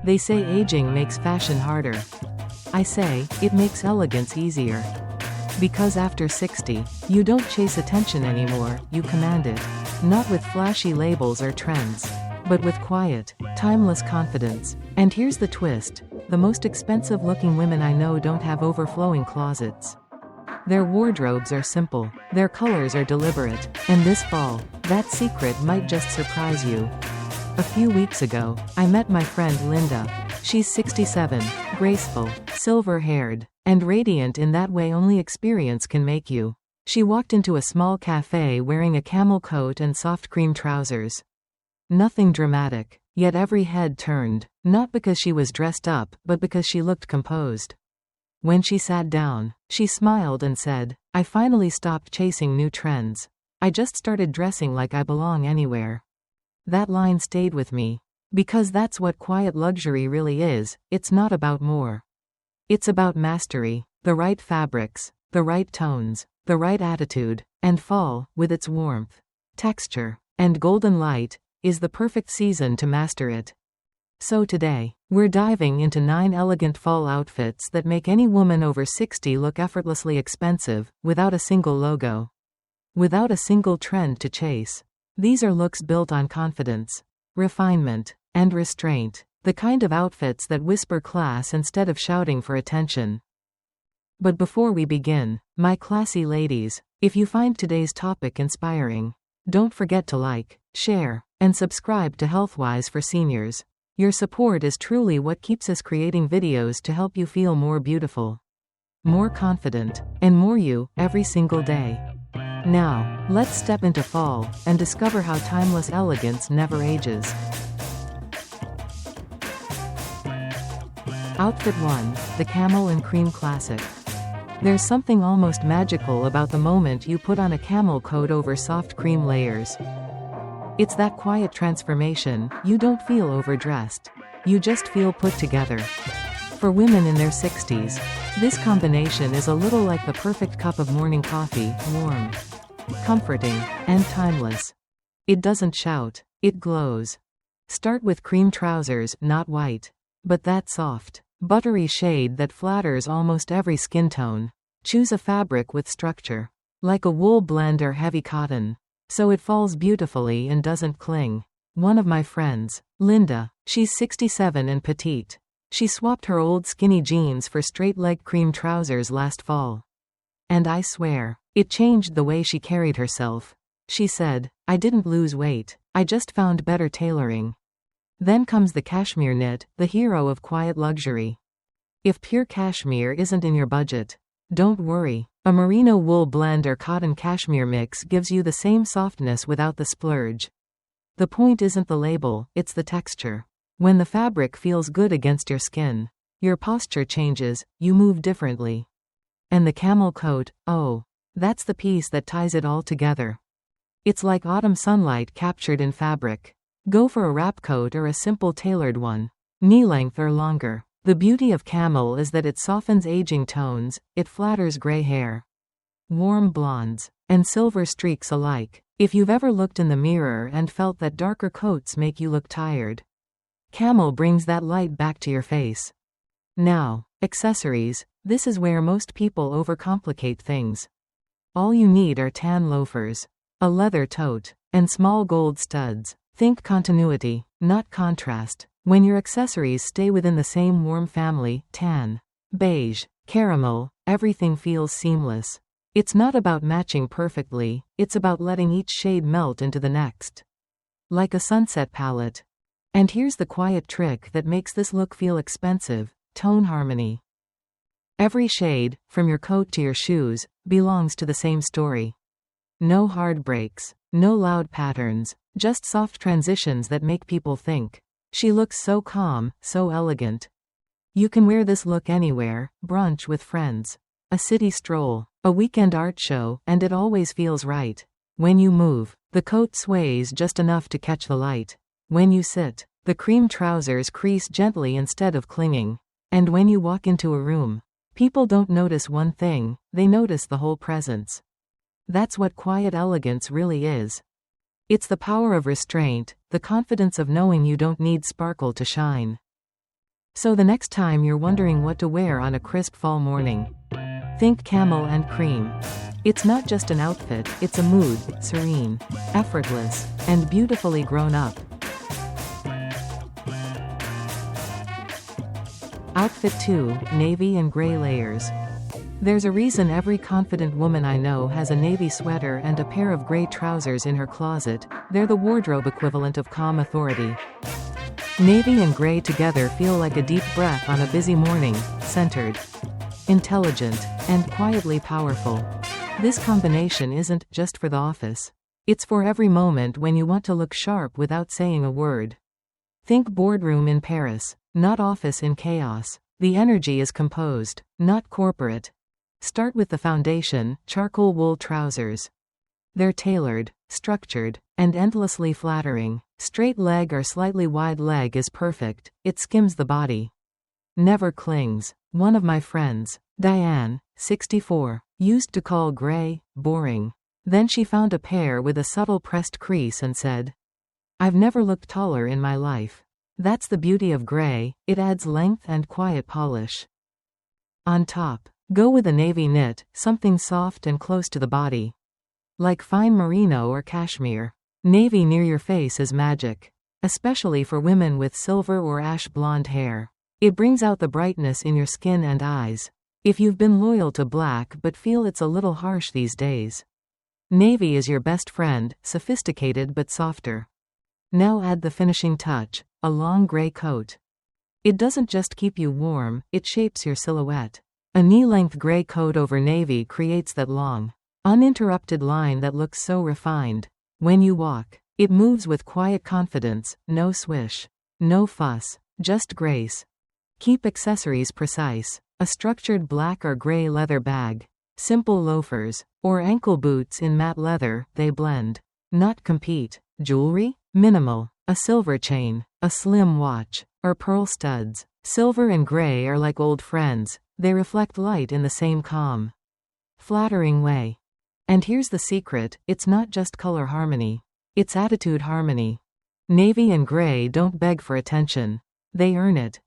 They say aging makes fashion harder. I say, it makes elegance easier. Because after 60, you don't chase attention anymore, you command it. Not with flashy labels or trends, but with quiet, timeless confidence. And here's the twist. The most expensive looking women I know don't have overflowing closets. Their wardrobes are simple, their colors are deliberate, and this fall, that secret might just surprise you. A few weeks ago, I met my friend Linda. She's 67, graceful, silver-haired, and radiant in that way only experience can make you. She walked into a small cafe wearing a camel coat and soft cream trousers. Nothing dramatic, yet every head turned, not because she was dressed up, but because she looked composed. When she sat down, she smiled and said, "I finally stopped chasing new trends. I just started dressing like I belong anywhere." That line stayed with me. Because that's what quiet luxury really is. It's not about more. It's about mastery, the right fabrics, the right tones, the right attitude, and fall, with its warmth, texture, and golden light, is the perfect season to master it. So today, we're diving into 9 elegant fall outfits that make any woman over 60 look effortlessly expensive, without a single logo. Without a single trend to chase. These are looks built on confidence, refinement, and restraint. The kind of outfits that whisper class instead of shouting for attention. But before we begin, my classy ladies, if you find today's topic inspiring, don't forget to like, share, and subscribe to Healthwise for Seniors. Your support is truly what keeps us creating videos to help you feel more beautiful, more confident, and more you, every single day. Now, let's step into fall, and discover how timeless elegance never ages. Outfit 1, the Camel and Cream Classic. There's something almost magical about the moment you put on a camel coat over soft cream layers. It's that quiet transformation. You don't feel overdressed. You just feel put together. For women in their 60s, this combination is a little like the perfect cup of morning coffee, warm, comforting, and timeless. It doesn't shout, it glows. Start with cream trousers, not white, but that soft, buttery shade that flatters almost every skin tone. Choose a fabric with structure, like a wool blend or heavy cotton, so it falls beautifully and doesn't cling. One of my friends, Linda, she's 67 and petite. She swapped her old skinny jeans for straight-leg cream trousers last fall. And I swear, it changed the way she carried herself. She said, "I didn't lose weight, I just found better tailoring." Then comes the cashmere knit, the hero of quiet luxury. If pure cashmere isn't in your budget, don't worry. A merino wool blend or cotton cashmere mix gives you the same softness without the splurge. The point isn't the label, it's the texture. When the fabric feels good against your skin, your posture changes, you move differently. And the camel coat, oh, that's the piece that ties it all together. It's like autumn sunlight captured in fabric. Go for a wrap coat or a simple tailored one, knee-length or longer. The beauty of camel is that it softens aging tones, it flatters gray hair, warm blondes, and silver streaks alike. If you've ever looked in the mirror and felt that darker coats make you look tired, camel brings that light back to your face. Now, accessories. This is where most people overcomplicate things. All you need are tan loafers, a leather tote, and small gold studs. Think continuity, not contrast. When your accessories stay within the same warm family, tan, beige, caramel, everything feels seamless. It's not about matching perfectly, it's about letting each shade melt into the next. Like a sunset palette. And here's the quiet trick that makes this look feel expensive: tone harmony. Every shade, from your coat to your shoes, belongs to the same story. No hard breaks, no loud patterns, just soft transitions that make people think, "She looks so calm, so elegant." You can wear this look anywhere: brunch with friends, a city stroll, a weekend art show, and it always feels right. When you move, the coat sways just enough to catch the light. When you sit, the cream trousers crease gently instead of clinging. And when you walk into a room, people don't notice one thing, they notice the whole presence. That's what quiet elegance really is. It's the power of restraint, the confidence of knowing you don't need sparkle to shine. So the next time you're wondering what to wear on a crisp fall morning, think camel and cream. It's not just an outfit, it's a mood, serene, effortless, and beautifully grown up. Outfit 2, navy and gray layers. There's a reason every confident woman I know has a navy sweater and a pair of gray trousers in her closet. They're the wardrobe equivalent of calm authority. Navy and gray together feel like a deep breath on a busy morning, centered, intelligent, and quietly powerful. This combination isn't just for the office. It's for every moment when you want to look sharp without saying a word. Think boardroom in Paris, not office in chaos. The energy is composed, not corporate. Start with the foundation, charcoal wool trousers. They're tailored, structured, and endlessly flattering. Straight leg or slightly wide leg is perfect, it skims the body. Never clings. One of my friends, Diane, 64, used to call gray boring. Then she found a pair with a subtle pressed crease and said, "I've never looked taller in my life." That's the beauty of gray, it adds length and quiet polish. On top, go with a navy knit, something soft and close to the body. Like fine merino or cashmere. Navy near your face is magic. Especially for women with silver or ash blonde hair. It brings out the brightness in your skin and eyes. If you've been loyal to black but feel it's a little harsh these days, navy is your best friend, sophisticated but softer. Now add the finishing touch, a long gray coat. It doesn't just keep you warm, it shapes your silhouette. A knee-length gray coat over navy creates that long, uninterrupted line that looks so refined. When you walk, it moves with quiet confidence, no swish, no fuss, just grace. Keep accessories precise. A structured black or gray leather bag, simple loafers, or ankle boots in matte leather, they blend, not compete. Jewelry? Minimal. A silver chain, a slim watch, or pearl studs. Silver and gray are like old friends, they reflect light in the same calm, flattering way. And here's the secret, it's not just color harmony. It's attitude harmony. Navy and gray don't beg for attention. They earn it.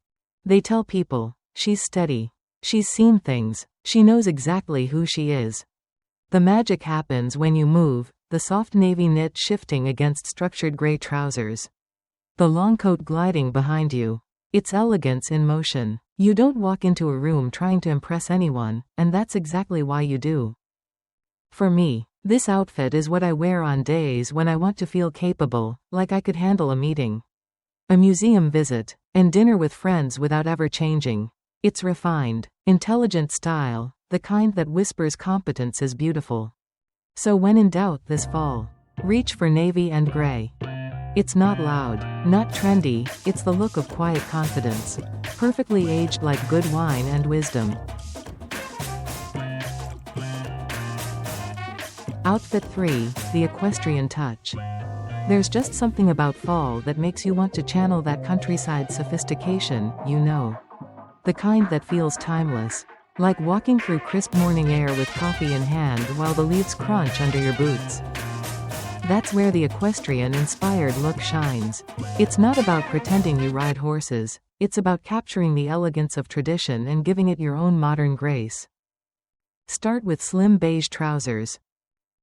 They tell people, she's steady. She's seen things. She knows exactly who she is. The magic happens when you move, the soft navy knit shifting against structured gray trousers. The long coat gliding behind you. It's elegance in motion. You don't walk into a room trying to impress anyone, and that's exactly why you do. For me, this outfit is what I wear on days when I want to feel capable, like I could handle a meeting, a museum visit, and dinner with friends without ever changing. It's refined, intelligent style, the kind that whispers competence is beautiful. So when in doubt this fall, reach for navy and gray. It's not loud, not trendy, it's the look of quiet confidence. Perfectly aged like good wine and wisdom. Outfit 3, the equestrian touch. There's just something about fall that makes you want to channel that countryside sophistication, you know. The kind that feels timeless. Like walking through crisp morning air with coffee in hand while the leaves crunch under your boots. That's where the equestrian-inspired look shines. It's not about pretending you ride horses, it's about capturing the elegance of tradition and giving it your own modern grace. Start with slim beige trousers.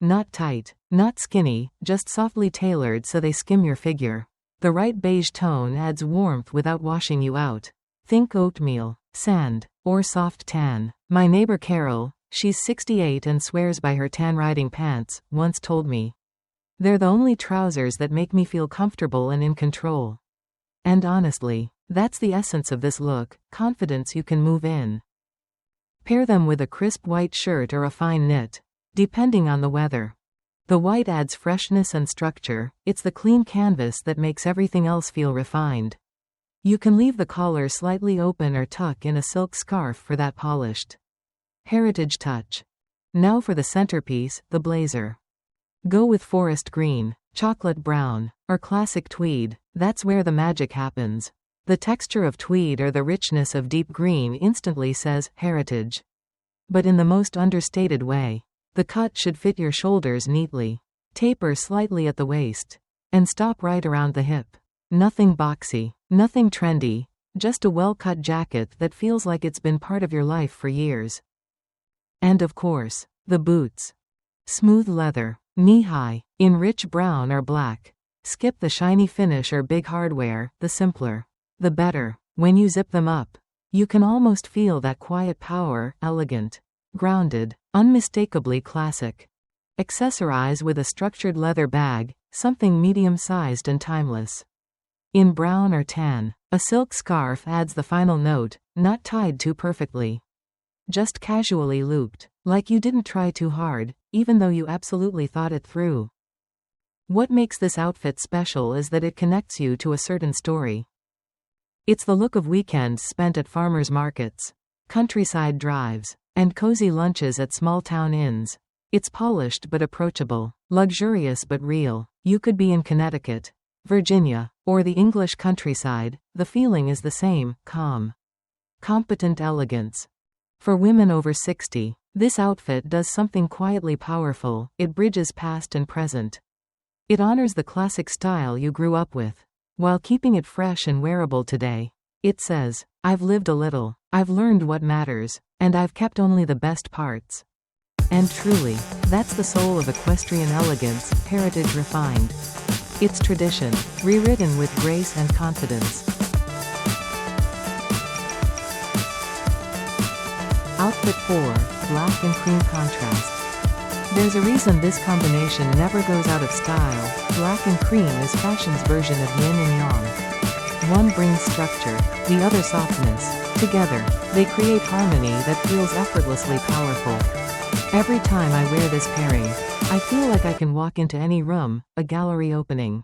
Not tight, not skinny, just softly tailored so they skim your figure. The right beige tone adds warmth without washing you out. Think oatmeal, sand, or soft tan. My neighbor Carol, she's 68 and swears by her tan riding pants, once told me, "They're the only trousers that make me feel comfortable and in control." And honestly, that's the essence of this look, confidence you can move in. Pair them with a crisp white shirt or a fine knit, depending on the weather. The white adds freshness and structure, it's the clean canvas that makes everything else feel refined. You can leave the collar slightly open or tuck in a silk scarf for that polished heritage touch. Now for the centerpiece, the blazer. Go with forest green, chocolate brown, or classic tweed, that's where the magic happens. The texture of tweed or the richness of deep green instantly says, heritage. But in the most understated way. The cut should fit your shoulders neatly. Taper slightly at the waist. And stop right around the hip. Nothing boxy, nothing trendy, Just a well-cut jacket that feels like it's been part of your life for years. And of course, the boots. Smooth leather, knee-high, in rich brown or black. Skip the shiny finish or big hardware, the simpler, the better. When you zip them up, you can almost feel that quiet power, elegant, grounded, unmistakably classic. Accessorize with a structured leather bag, something medium-sized and timeless. In brown or tan, a silk scarf adds the final note, not tied too perfectly. Just casually looped, like you didn't try too hard, even though you absolutely thought it through. What makes this outfit special is that it connects you to a certain story. It's the look of weekends spent at farmers' markets, countryside drives, and cozy lunches at small-town inns. It's polished but approachable, luxurious but real. You could be in Connecticut, Virginia, or the English countryside, the feeling is the same, calm. Competent elegance. For women over 60, this outfit does something quietly powerful. It bridges past and present. It honors the classic style you grew up with, while keeping it fresh and wearable today. It says, I've lived a little, I've learned what matters, and I've kept only the best parts. And truly, that's the soul of equestrian elegance, heritage refined. It's tradition, rewritten with grace and confidence. Outfit 4, black and cream contrast. There's a reason this combination never goes out of style. Black and cream is fashion's version of yin and yang. One brings structure, the other softness. Together, they create harmony that feels effortlessly powerful. Every time I wear this pairing, I feel like I can walk into any room, a gallery opening,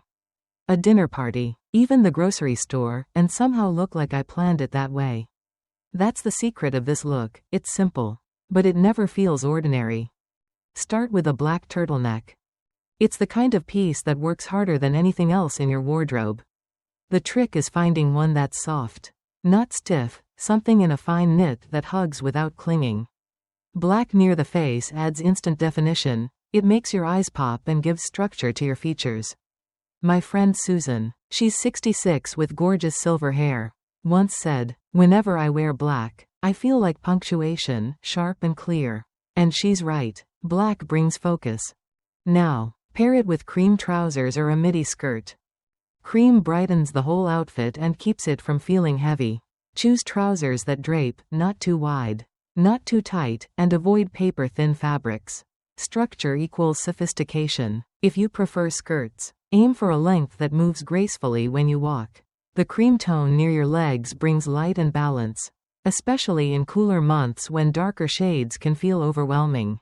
a dinner party, even the grocery store, and somehow look like I planned it that way. That's the secret of this look. It's simple, but it never feels ordinary. Start with a black turtleneck. It's the kind of piece that works harder than anything else in your wardrobe. The trick is finding one that's soft, not stiff, something in a fine knit that hugs without clinging. Black near the face adds instant definition. It makes your eyes pop and gives structure to your features. My friend Susan, she's 66 with gorgeous silver hair, once said, "Whenever I wear black, I feel like punctuation, sharp and clear." And she's right. Black brings focus. Now, pair it with cream trousers or a midi skirt. Cream brightens the whole outfit and keeps it from feeling heavy. Choose trousers that drape, not too wide, not too tight, and avoid paper-thin fabrics. Structure equals sophistication. If you prefer skirts, aim for a length that moves gracefully when you walk. The cream tone near your legs brings light and balance, especially in cooler months when darker shades can feel overwhelming.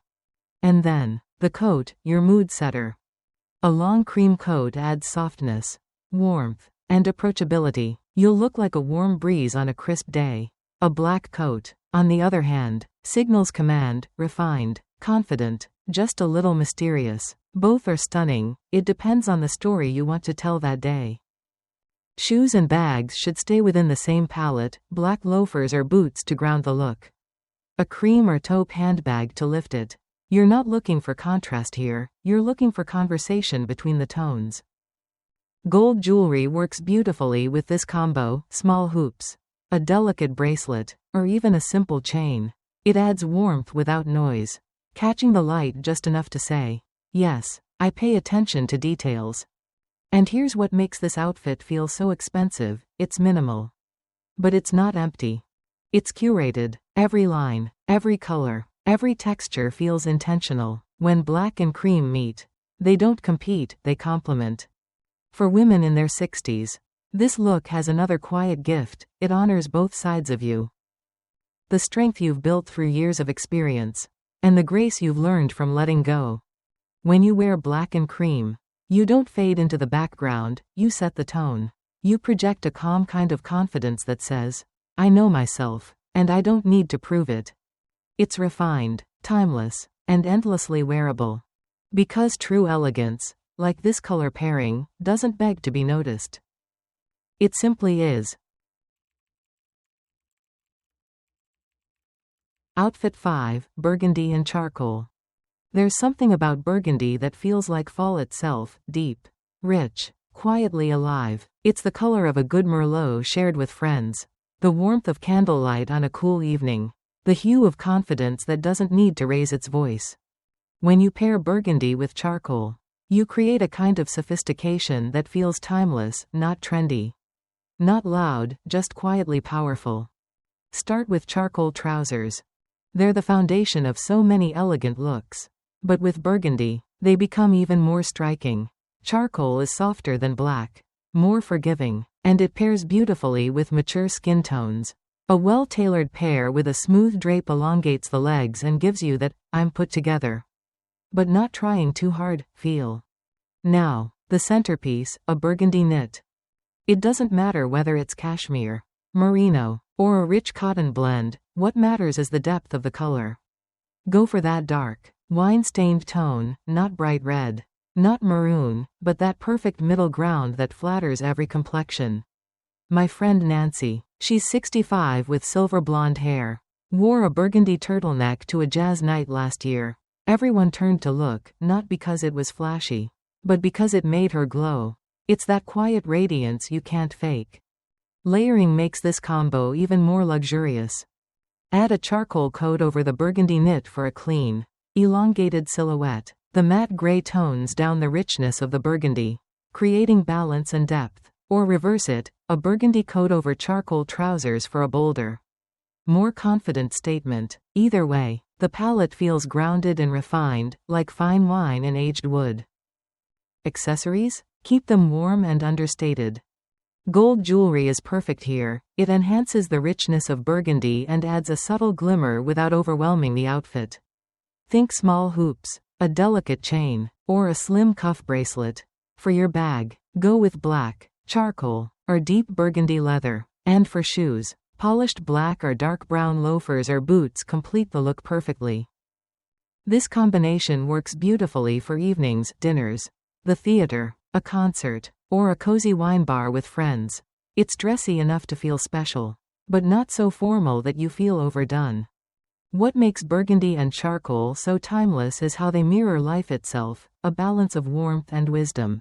And then, the coat, your mood setter. A long cream coat adds softness, warmth, and approachability. You'll look like a warm breeze on a crisp day. A black coat, on the other hand, signals command, refined, confident, just a little mysterious. Both are stunning. It depends on the story you want to tell that day. Shoes and bags should stay within the same palette, black loafers or boots to ground the look. A cream or taupe handbag to lift it. You're not looking for contrast here, you're looking for conversation between the tones. Gold jewelry works beautifully with this combo, small hoops, a delicate bracelet, or even a simple chain. It adds warmth without noise, catching the light just enough to say, "Yes, I pay attention to details." And here's what makes this outfit feel so expensive: it's minimal. But it's not empty. It's curated. Every line, every color, every texture feels intentional. When black and cream meet, they don't compete, they complement. For women in their 60s, this look has another quiet gift: it honors both sides of you. The strength you've built through years of experience, and the grace you've learned from letting go. When you wear black and cream, you don't fade into the background, you set the tone. You project a calm kind of confidence that says, "I know myself, and I don't need to prove it." It's refined, timeless, and endlessly wearable. Because true elegance, like this color pairing, doesn't beg to be noticed. It simply is. Outfit 5, Burgundy and Charcoal. There's something about burgundy that feels like fall itself, deep, rich, quietly alive. It's the color of a good Merlot shared with friends, The warmth of candlelight on a cool evening. The hue of confidence that doesn't need to raise its voice. When you pair burgundy with charcoal, you create a kind of sophistication that feels timeless, not trendy. Not loud, just quietly powerful. Start with charcoal trousers. They're the foundation of so many elegant looks. But with burgundy, they become even more striking. Charcoal is softer than black, more forgiving, and it pairs beautifully with mature skin tones. A well-tailored pair with a smooth drape elongates the legs and gives you that "I'm put together, but not trying too hard" feel. Now, the centerpiece, a burgundy knit. It doesn't matter whether it's cashmere, merino, or a rich cotton blend, what matters is the depth of the color. Go for that dark, wine-stained tone, not bright red, not maroon, but that perfect middle ground that flatters every complexion. My friend Nancy, she's 65 with silver blonde hair, wore a burgundy turtleneck to a jazz night last year. Everyone turned to look, not because it was flashy, but because it made her glow. It's that quiet radiance you can't fake. Layering makes this combo even more luxurious. Add a charcoal coat over the burgundy knit for a clean, elongated silhouette. The matte gray tones down the richness of the burgundy, creating balance and depth. Or reverse it, a burgundy coat over charcoal trousers for a bolder, more confident statement. Either way, the palette feels grounded and refined, like fine wine and aged wood. Accessories? Keep them warm and understated. Gold jewelry is perfect here. It enhances the richness of burgundy and adds a subtle glimmer without overwhelming the outfit. Think small hoops, a delicate chain, or a slim cuff bracelet. For your bag, go with black, charcoal, or deep burgundy leather. And for shoes, polished black or dark brown loafers or boots complete the look perfectly. This combination works beautifully for evenings, dinners, the theater, a concert, or a cozy wine bar with friends. It's dressy enough to feel special, but not so formal that you feel overdone. What makes burgundy and charcoal so timeless is how they mirror life itself, a balance of warmth and wisdom.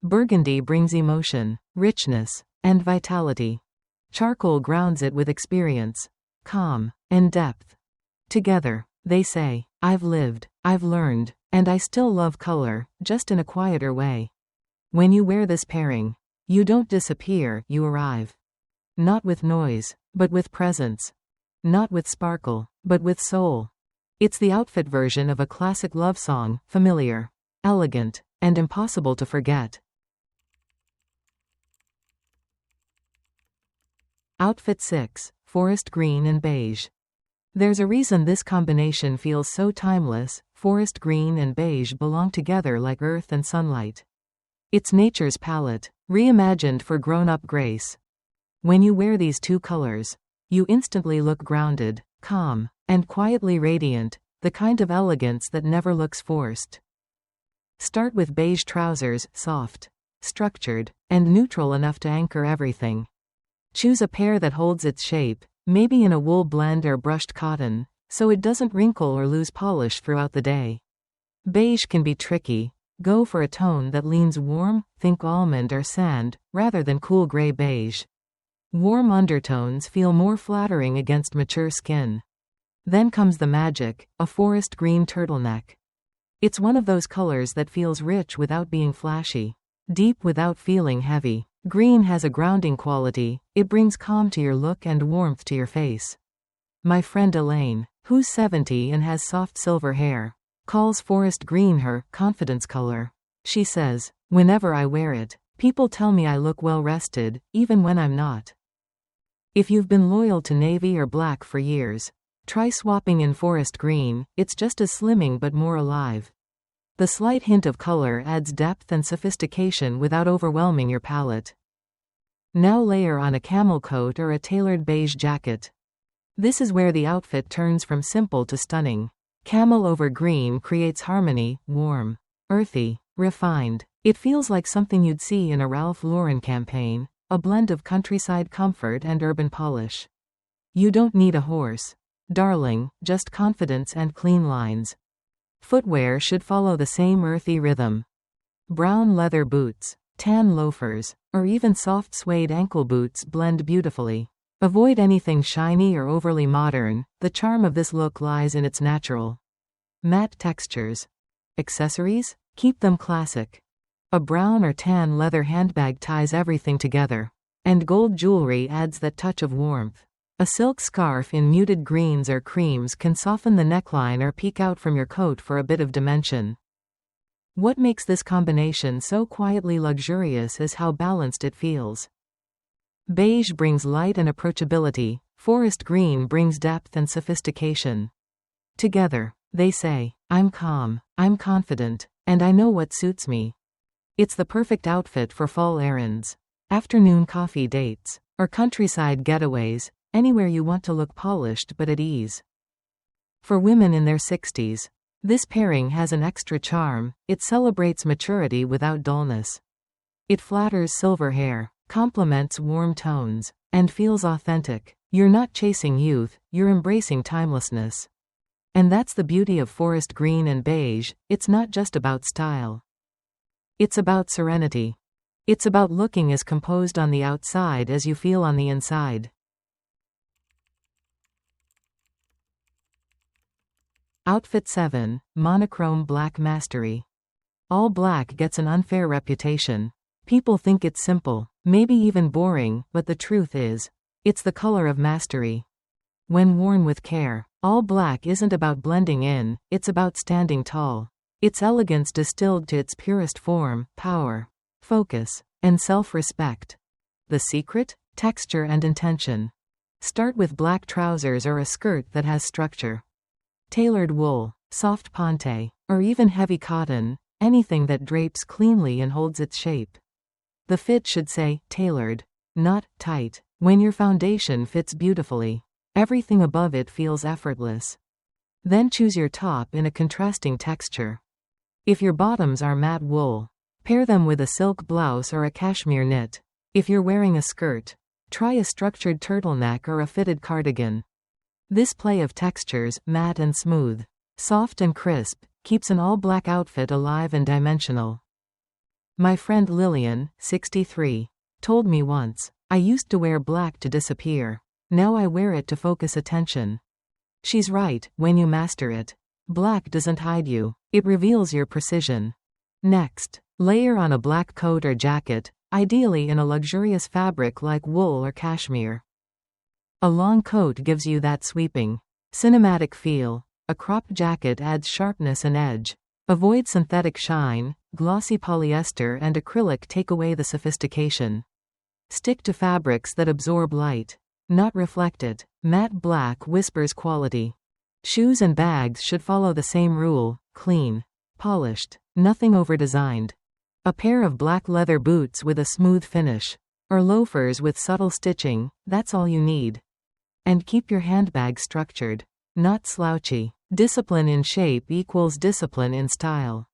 Burgundy brings emotion, richness, and vitality. Charcoal grounds it with experience, calm, and depth. Together, they say, I've lived, I've learned, and I still love color, just in a quieter way. When you wear this pairing, you don't disappear, you arrive. Not with noise, but with presence. Not with sparkle, but with soul. It's the outfit version of a classic love song, familiar, elegant, and impossible to forget. Outfit 6, Forest Green and Beige. There's a reason this combination feels so timeless. Forest green and beige belong together like earth and sunlight. It's nature's palette, reimagined for grown-up grace. When you wear these two colors, you instantly look grounded, calm, and quietly radiant, the kind of elegance that never looks forced. Start with beige trousers, soft, structured, and neutral enough to anchor everything. Choose a pair that holds its shape, maybe in a wool blend or brushed cotton, so it doesn't wrinkle or lose polish throughout the day. Beige can be tricky. Go for a tone that leans warm, think almond or sand, rather than cool gray beige. Warm undertones feel more flattering against mature skin. Then comes the magic, a forest green turtleneck. It's one of those colors that feels rich without being flashy, deep without feeling heavy. Green has a grounding quality, it brings calm to your look and warmth to your face. My friend Elaine, who's 70 and has soft silver hair, calls forest green her confidence color. She says, whenever I wear it, people tell me I look well rested, even when I'm not. If you've been loyal to navy or black for years, try swapping in forest green. It's just as slimming but more alive. The slight hint of color adds depth and sophistication without overwhelming your palette. Now layer on a camel coat or a tailored beige jacket. This is where the outfit turns from simple to stunning. Camel over green creates harmony, warm, earthy, refined. It feels like something you'd see in a Ralph Lauren campaign, a blend of countryside comfort and urban polish. You don't need a horse, darling, just confidence and clean lines. Footwear should follow the same earthy rhythm. Brown leather boots, tan loafers, or even soft suede ankle boots blend beautifully. Avoid anything shiny or overly modern. The charm of this look lies in its natural, matte textures. Accessories? Keep them classic. A brown or tan leather handbag ties everything together. And gold jewelry adds that touch of warmth. A silk scarf in muted greens or creams can soften the neckline or peek out from your coat for a bit of dimension. What makes this combination so quietly luxurious is how balanced it feels. Beige brings light and approachability. Forest green brings depth and sophistication. Together, they say, I'm calm, I'm confident, and I know what suits me. It's the perfect outfit for fall errands, afternoon coffee dates, or countryside getaways, anywhere you want to look polished but at ease. For women in their 60s, this pairing has an extra charm. It celebrates maturity without dullness. It flatters silver hair, complements warm tones, and feels authentic. You're not chasing youth, you're embracing timelessness. And that's the beauty of forest green and beige. It's not just about style. It's about serenity. It's about looking as composed on the outside as you feel on the inside. Outfit 7, Monochrome Black Mastery. All black gets an unfair reputation. People think it's simple, maybe even boring, but the truth is, it's the color of mastery. When worn with care, all black isn't about blending in, it's about standing tall. It's elegance distilled to its purest form, power, focus, and self-respect. The secret? Texture and intention. Start with black trousers or a skirt that has structure. Tailored wool, soft ponte, or even heavy cotton, anything that drapes cleanly and holds its shape. The fit should say, tailored, not tight. When your foundation fits beautifully, everything above it feels effortless. Then choose your top in a contrasting texture. If your bottoms are matte wool, pair them with a silk blouse or a cashmere knit. If you're wearing a skirt, try a structured turtleneck or a fitted cardigan. This play of textures, matte and smooth, soft and crisp, keeps an all-black outfit alive and dimensional. My friend Lillian, 63, told me once, I used to wear black to disappear. Now I wear it to focus attention. She's right. When you master it, black doesn't hide you, it reveals your precision. Next, layer on a black coat or jacket, ideally in a luxurious fabric like wool or cashmere. A long coat gives you that sweeping, cinematic feel. A cropped jacket adds sharpness and edge. Avoid synthetic shine. Glossy polyester and acrylic take away the sophistication. Stick to fabrics that absorb light, not reflect it. Matte black whispers quality. Shoes and bags should follow the same rule: clean, polished, nothing overdesigned. A pair of black leather boots with a smooth finish, or loafers with subtle stitching, that's all you need. And keep your handbag structured, not slouchy. Discipline in shape equals discipline in style.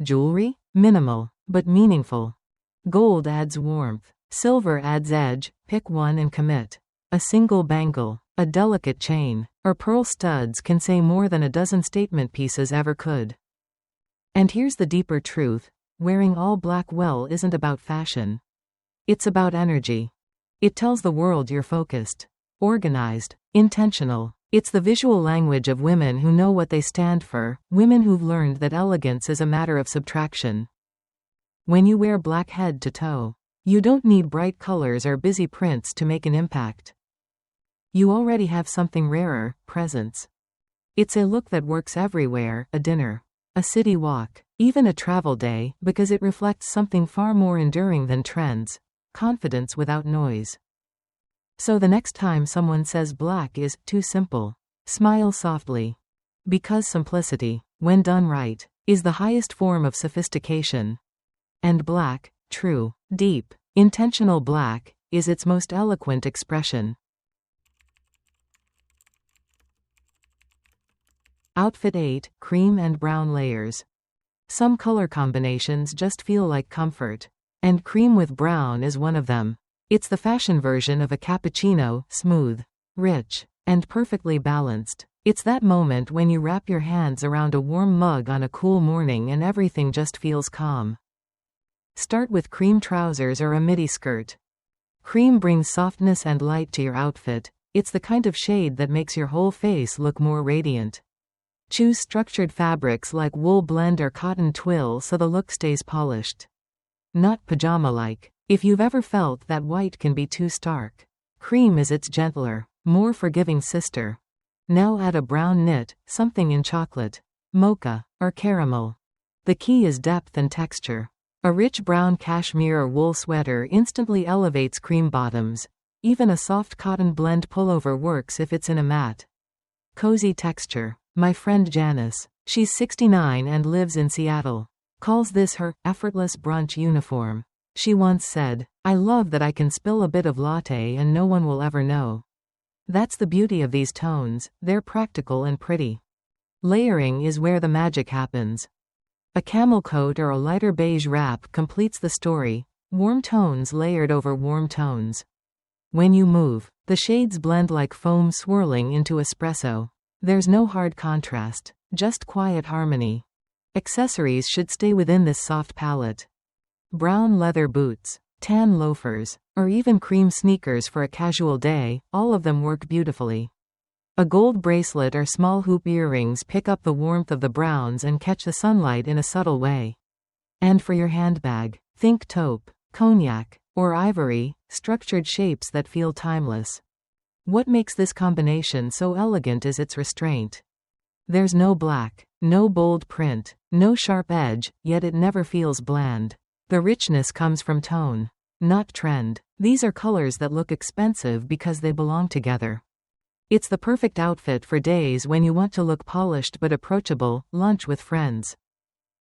Jewelry? Minimal, but meaningful. Gold adds warmth. Silver adds edge. Pick one and commit. A single bangle, a delicate chain, or pearl studs can say more than a dozen statement pieces ever could. And here's the deeper truth: wearing all black well isn't about fashion. It's about energy. It tells the world you're focused, organized, intentional. It's the visual language of women who know what they stand for, women who've learned that elegance is a matter of subtraction. When you wear black head to toe, you don't need bright colors or busy prints to make an impact. You already have something rarer: presence. It's a look that works everywhere: a dinner, a city walk, even a travel day, because it reflects something far more enduring than trends: confidence without noise. So the next time someone says black is too simple, smile softly. Because simplicity, when done right, is the highest form of sophistication. And black, true, deep, intentional black, is its most eloquent expression. Outfit 8, cream and brown layers. Some color combinations just feel like comfort. And cream with brown is one of them. It's the fashion version of a cappuccino: smooth, rich, and perfectly balanced. It's that moment when you wrap your hands around a warm mug on a cool morning and everything just feels calm. Start with cream trousers or a midi skirt. Cream brings softness and light to your outfit. It's the kind of shade that makes your whole face look more radiant. Choose structured fabrics like wool blend or cotton twill so the look stays polished. Not pajama-like. If you've ever felt that white can be too stark, cream is its gentler, more forgiving sister. Now add a brown knit, something in chocolate, mocha, or caramel. The key is depth and texture. A rich brown cashmere or wool sweater instantly elevates cream bottoms. Even a soft cotton blend pullover works if it's in a matte, cozy texture. My friend Janice, she's 69 and lives in Seattle, calls this her effortless brunch uniform. She once said, "I love that I can spill a bit of latte and no one will ever know." That's the beauty of these tones, they're practical and pretty. Layering is where the magic happens. A camel coat or a lighter beige wrap completes the story, warm tones layered over warm tones. When you move, the shades blend like foam swirling into espresso. There's no hard contrast, just quiet harmony. Accessories should stay within this soft palette. Brown leather boots, tan loafers, or even cream sneakers for a casual day, all of them work beautifully. A gold bracelet or small hoop earrings pick up the warmth of the browns and catch the sunlight in a subtle way. And for your handbag, think taupe, cognac, or ivory, structured shapes that feel timeless. What makes this combination so elegant is its restraint. There's no black, no bold print, no sharp edge, yet it never feels bland. The richness comes from tone, not trend. These are colors that look expensive because they belong together. It's the perfect outfit for days when you want to look polished but approachable, lunch with friends,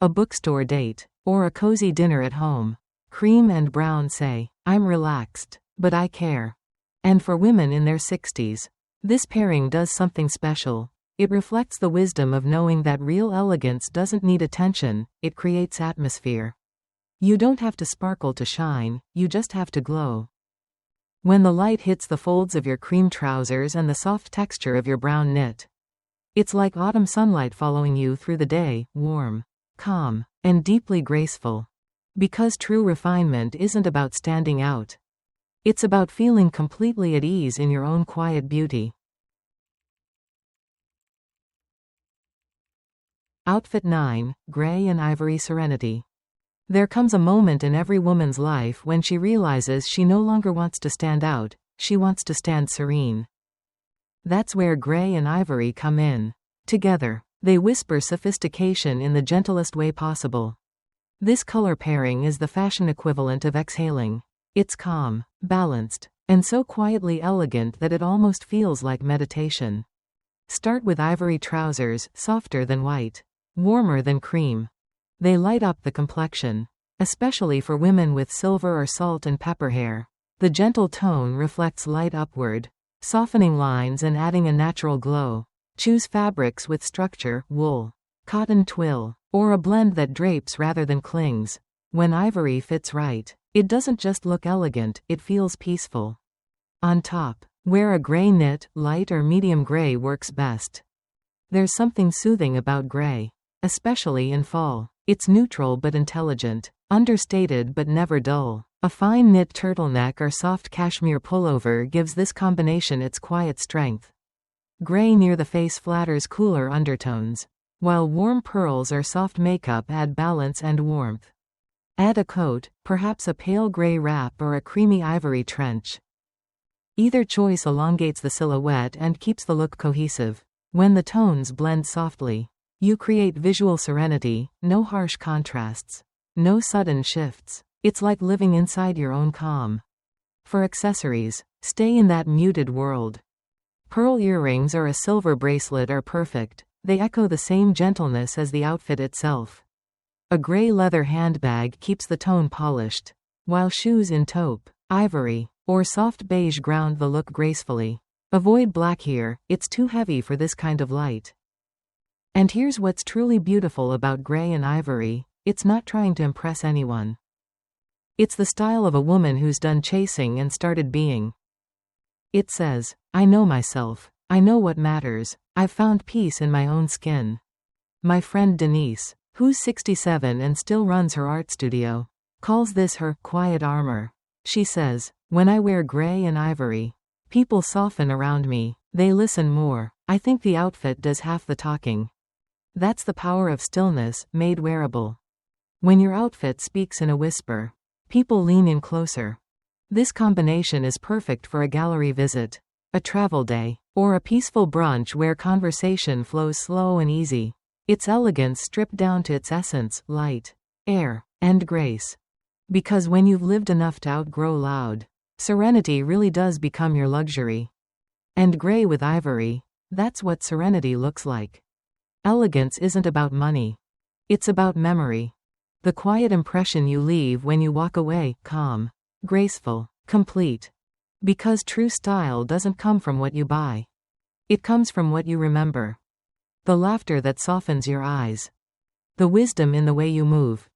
a bookstore date, or a cozy dinner at home. Cream and brown say, "I'm relaxed, but I care." And for women in their 60s, this pairing does something special. It reflects the wisdom of knowing that real elegance doesn't need attention, it creates atmosphere. You don't have to sparkle to shine, you just have to glow. When the light hits the folds of your cream trousers and the soft texture of your brown knit, it's like autumn sunlight following you through the day, warm, calm, and deeply graceful. Because true refinement isn't about standing out. It's about feeling completely at ease in your own quiet beauty. Outfit 9, Gray and Ivory Serenity. There comes a moment in every woman's life when she realizes she no longer wants to stand out, she wants to stand serene. That's where gray and ivory come in. Together, they whisper sophistication in the gentlest way possible. This color pairing is the fashion equivalent of exhaling. It's calm, balanced, and so quietly elegant that it almost feels like meditation. Start with ivory trousers, softer than white, warmer than cream. They light up the complexion, especially for women with silver or salt and pepper hair. The gentle tone reflects light upward, softening lines and adding a natural glow. Choose fabrics with structure, wool, cotton twill, or a blend that drapes rather than clings. When ivory fits right, it doesn't just look elegant, it feels peaceful. On top, wear a gray knit, light or medium gray works best. There's something soothing about gray, especially in fall. It's neutral but intelligent, understated but never dull. A fine knit turtleneck or soft cashmere pullover gives this combination its quiet strength. Gray near the face flatters cooler undertones, while warm pearls or soft makeup add balance and warmth. Add a coat, perhaps a pale gray wrap or a creamy ivory trench. Either choice elongates the silhouette and keeps the look cohesive. When the tones blend softly, you create visual serenity, no harsh contrasts, no sudden shifts. It's like living inside your own calm. For accessories, stay in that muted world. Pearl earrings or a silver bracelet are perfect. They echo the same gentleness as the outfit itself. A gray leather handbag keeps the tone polished, while shoes in taupe, ivory, or soft beige ground the look gracefully. Avoid black here, it's too heavy for this kind of light. And here's what's truly beautiful about gray and ivory, it's not trying to impress anyone. It's the style of a woman who's done chasing and started being. It says, "I know myself, I know what matters, I've found peace in my own skin." My friend Denise, who's 67 and still runs her art studio, calls this her quiet armor. She says, When I wear gray and ivory, people soften around me, they listen more. I think the outfit does half the talking. That's the power of stillness, made wearable. When your outfit speaks in a whisper, people lean in closer. This combination is perfect for a gallery visit, a travel day, or a peaceful brunch where conversation flows slow and easy. It's elegance stripped down to its essence, light, air, and grace. Because when you've lived enough to outgrow loud, serenity really does become your luxury. And gray with ivory, that's what serenity looks like. Elegance isn't about money. It's about memory. The quiet impression you leave when you walk away, calm, graceful, complete. Because true style doesn't come from what you buy. It comes from what you remember. The laughter that softens your eyes. The wisdom in the way you move.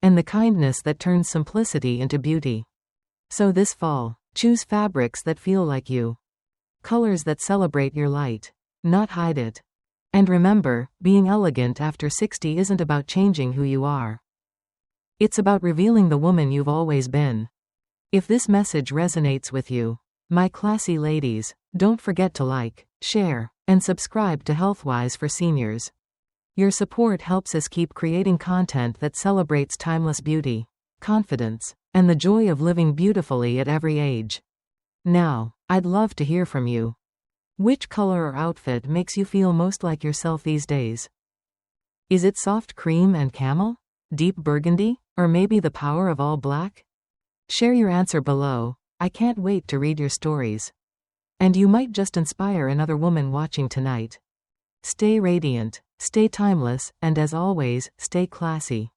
And the kindness that turns simplicity into beauty. So this fall, choose fabrics that feel like you. Colors that celebrate your light, not hide it. And remember, being elegant after 60 isn't about changing who you are. It's about revealing the woman you've always been. If this message resonates with you, my classy ladies, don't forget to like, share, and subscribe to Healthwise for seniors. Your support helps us keep creating content that celebrates timeless beauty, confidence, and the joy of living beautifully at every age. Now, I'd love to hear from you. Which color or outfit makes you feel most like yourself these days? Is it soft cream and camel? Deep burgundy? Or maybe the power of all black? Share your answer below. I can't wait to read your stories. And you might just inspire another woman watching tonight. Stay radiant, stay timeless, and as always, stay classy.